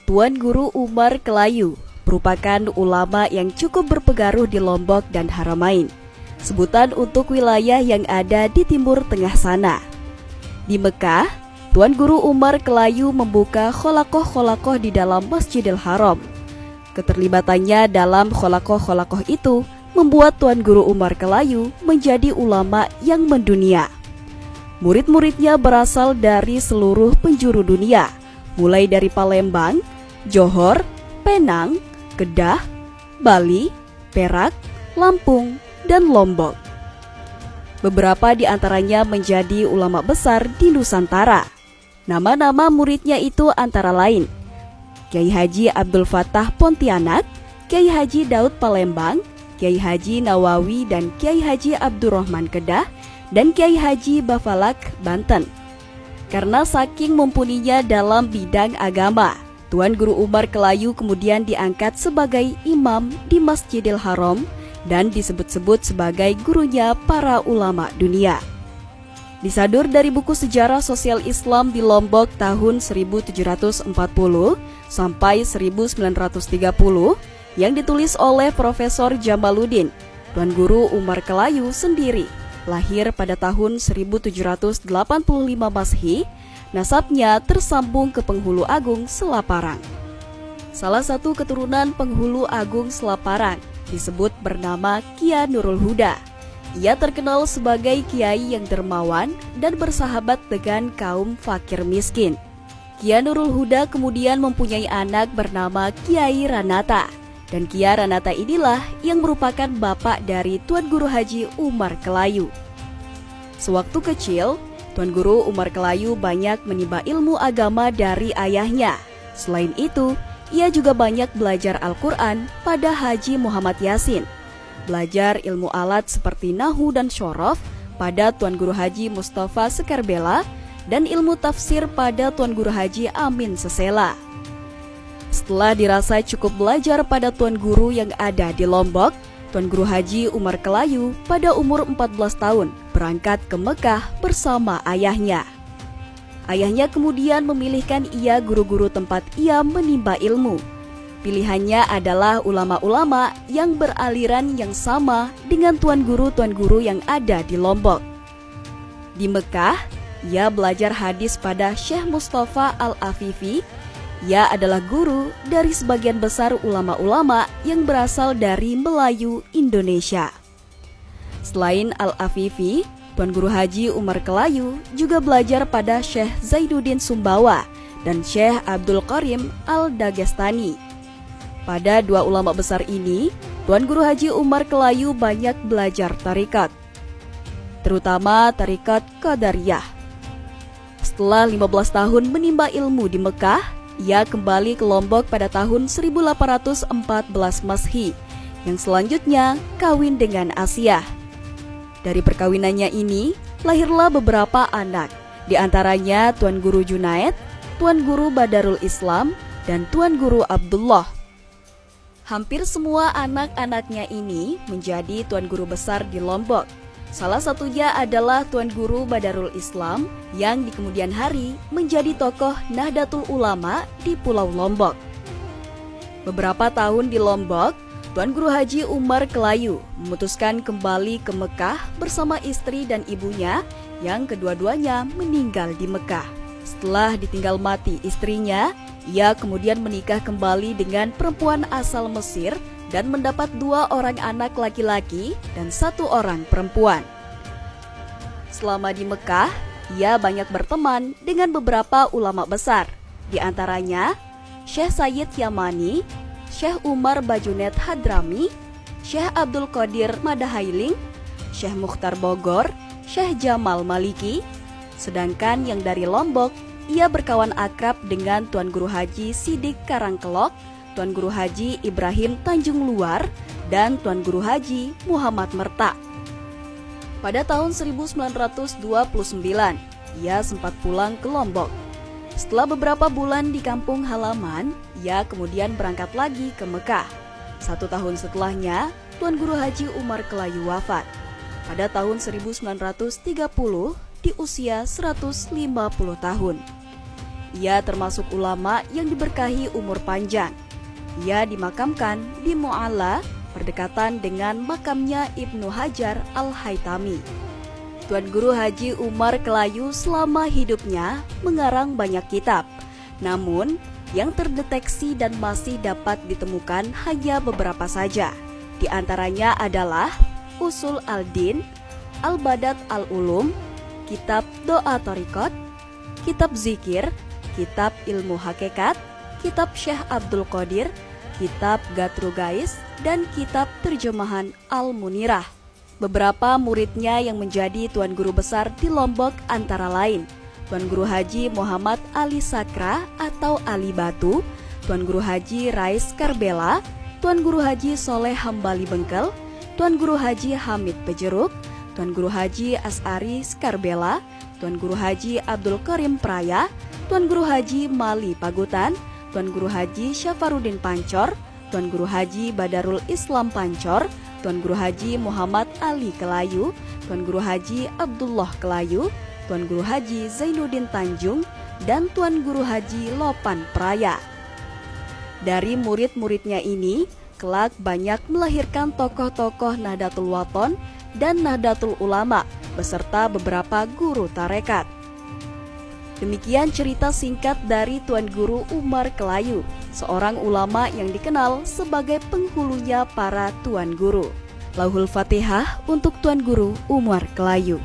Tuan Guru Umar Kelayu merupakan ulama yang cukup berpengaruh di Lombok dan Haramain, sebutan untuk wilayah yang ada di timur tengah sana. Di Mekah, Tuan Guru Umar Kelayu membuka kholakoh-kholakoh di dalam Masjidil Haram. Keterlibatannya dalam kholakoh-kholakoh itu membuat Tuan Guru Umar Kelayu menjadi ulama yang mendunia. Murid-muridnya berasal dari seluruh penjuru dunia, mulai dari Palembang, Johor, Penang, Kedah, Bali, Perak, Lampung, dan Lombok. Beberapa di antaranya menjadi ulama besar di Nusantara. Nama-nama muridnya itu antara lain Kiai Haji Abdul Fattah Pontianak, Kiai Haji Daud Palembang, Kiai Haji Nawawi dan Kiai Haji Abdurrahman Kedah, dan Kiai Haji Bafalak Banten. Karena saking mumpuninya dalam bidang agama, Tuan Guru Umar Kelayu kemudian diangkat sebagai imam di Masjidil Haram dan disebut-sebut sebagai gurunya para ulama dunia. Disadur dari buku Sejarah Sosial Islam di Lombok tahun 1740 sampai 1930 yang ditulis oleh Profesor Jamaluddin, Tuan Guru Umar Kelayu sendiri lahir pada tahun 1785 Masehi. Nasabnya tersambung ke Penghulu Agung Selaparang. Salah satu keturunan Penghulu Agung Selaparang disebut bernama Kia Nurul Huda. Ia terkenal sebagai kiai yang dermawan dan bersahabat dengan kaum fakir miskin. Kia Nurul Huda kemudian mempunyai anak bernama Kiai Ranata. Dan Kia Ranata inilah yang merupakan bapak dari Tuan Guru Haji Umar Kelayu. Sewaktu kecil, Tuan Guru Umar Kelayu banyak menimba ilmu agama dari ayahnya. Selain itu, ia juga banyak belajar Al-Quran pada Haji Muhammad Yasin, belajar ilmu alat seperti Nahu dan Syorof pada Tuan Guru Haji Mustafa Sekarbela, dan ilmu tafsir pada Tuan Guru Haji Amin Sesela. Setelah dirasa cukup belajar pada Tuan Guru yang ada di Lombok, Tuan Guru Haji Umar Kelayu pada umur 14 tahun berangkat ke Mekah bersama ayahnya. Ayahnya kemudian memilihkan ia guru-guru tempat ia menimba ilmu. Pilihannya adalah ulama-ulama yang beraliran yang sama dengan Tuan Guru yang ada di Lombok. Di Mekah, ia belajar hadis pada Syekh Mustafa Al-Afifi. Ia adalah guru dari sebagian besar ulama-ulama yang berasal dari Melayu Indonesia. Selain Al-Afifi, Tuan Guru Haji Umar Kelayu juga belajar pada Syekh Zaiduddin Sumbawa dan Syekh Abdul Karim Al-Dagestani. Pada dua ulama besar ini, Tuan Guru Haji Umar Kelayu banyak belajar tarikat, terutama tarikat Qadariyah. Setelah 15 tahun menimba ilmu di Mekah, ia kembali ke Lombok pada tahun 1814 Masehi, yang selanjutnya kawin dengan Asia. Dari perkawinannya ini, lahirlah beberapa anak, di antaranya Tuan Guru Junaid, Tuan Guru Badarul Islam, dan Tuan Guru Abdullah. Hampir semua anak-anaknya ini menjadi Tuan Guru besar di Lombok. Salah satunya adalah Tuan Guru Badarul Islam yang di kemudian hari menjadi tokoh Nahdlatul Ulama di Pulau Lombok. Beberapa tahun di Lombok, Tuan Guru Haji Umar Kelayu memutuskan kembali ke Mekah bersama istri dan ibunya yang kedua-duanya meninggal di Mekah. Setelah ditinggal mati istrinya, ia kemudian menikah kembali dengan perempuan asal Mesir dan mendapat 2 orang anak laki-laki dan 1 orang perempuan. Selama di Mekah, ia banyak berteman dengan beberapa ulama besar, di antaranya Syekh Sayyid Yamani, Syekh Umar Bajunet Hadrami, Syekh Abdul Qadir Madahailing, Syekh Mukhtar Bogor, Syekh Jamal Maliki. Sedangkan yang dari Lombok, ia berkawan akrab dengan Tuan Guru Haji Sidik Karangkelok, Tuan Guru Haji Ibrahim Tanjung Luar, dan Tuan Guru Haji Muhammad Merta. Pada tahun 1929, ia sempat pulang ke Lombok. Setelah beberapa bulan di kampung halaman, ia kemudian berangkat lagi ke Mekah. 1 tahun setelahnya, Tuan Guru Haji Umar Kelayu wafat pada tahun 1930 di usia 150 tahun. Ia termasuk ulama yang diberkahi umur panjang. Ia dimakamkan di Mu'alla, berdekatan dengan makamnya Ibnu Hajar Al-Haytami. Tuan Guru Haji Umar Kelayu selama hidupnya mengarang banyak kitab. Namun, yang terdeteksi dan masih dapat ditemukan hanya beberapa saja. Di antaranya adalah Usul Al-Din, Al-Badat Al-Ulum, Kitab Doa Thariqat, Kitab Zikir, Kitab Ilmu Hakikat, Kitab Syekh Abdul Qadir, Kitab Gatru Gais, dan Kitab Terjemahan Al-Munirah. Beberapa muridnya yang menjadi Tuan Guru Besar di Lombok antara lain Tuan Guru Haji Muhammad Ali Sakra atau Ali Batu, Tuan Guru Haji Rais Karbela, Tuan Guru Haji Soleh Hambali Bengkel, Tuan Guru Haji Hamid Pejeruk, Tuan Guru Haji As'ari Skarbela, Tuan Guru Haji Abdul Karim Praya, Tuan Guru Haji Mali Pagutan, Tuan Guru Haji Syafarudin Pancor, Tuan Guru Haji Badarul Islam Pancor, Tuan Guru Haji Muhammad Ali Kelayu, Tuan Guru Haji Abdullah Kelayu, Tuan Guru Haji Zainuddin Tanjung, dan Tuan Guru Haji Lopan Praya. Dari murid-muridnya ini, kelak banyak melahirkan tokoh-tokoh Nahdlatul Wathon dan Nahdlatul Ulama, beserta beberapa guru tarekat. Demikian cerita singkat dari Tuan Guru Umar Kelayu, seorang ulama yang dikenal sebagai penghulunya para Tuan Guru. Lauhul Fatihah untuk Tuan Guru Umar Kelayu.